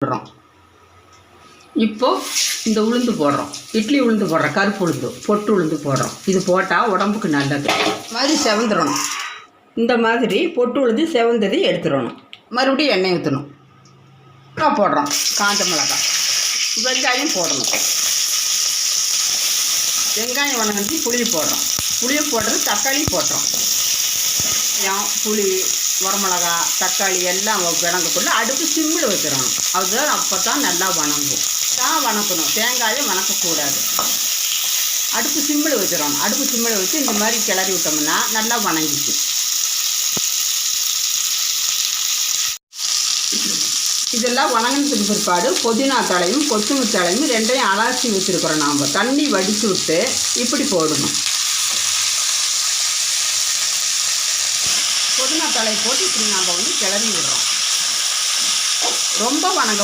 போடுறோம். இப்போ இந்த உளுந்து போடுறோம். இட்லி உளுந்து போடுறோம். கருப்பு உளுந்து, பொட்டு உளுந்து போடுறோம். இது போட்டால் உடம்புக்கு நல்லது. மாதிரி செவந்துடணும். இந்த மாதிரி பொட்டு உளுந்து செவந்ததை எடுத்துடணும். மறுபடியும் எண்ணெய் ஊற்றணும். போடுறோம். காஞ்ச மிளகாய், வெங்காயம் போடணும். வெங்காயம் வணங்கி புளி போடுறோம். புளியை போடுறது தக்காளி போடுறோம். புளி, வரமிளகா, தக்காளி எல்லாம் வணங்கக்குள்ள அடுப்பு சிம்மில் வச்சிடணும். அதுதான் அப்போ தான் நல்லா வணங்கும். வணக்கணும். தேங்காயை வணக்கக்கூடாது. அடுப்பு சிம்மில் வச்சிடணும். அடுப்பு சிம்மில் வச்சு இந்த மாதிரி கிளறி விட்டோம்னா நல்லா வணங்கிச்சு. இதெல்லாம் வணங்கினதுக்கு பிற்பாடு புதினா தலையும் கொத்தமல்லி தலையும் ரெண்டையும் அலசி வச்சுருக்குறோம். நாம் தண்ணி வடித்து விட்டு இப்படி போடணும். புதினா தலை போட்டு இப்படி நாம் கிளறி விடுறோம். ரொம்ப வணங்க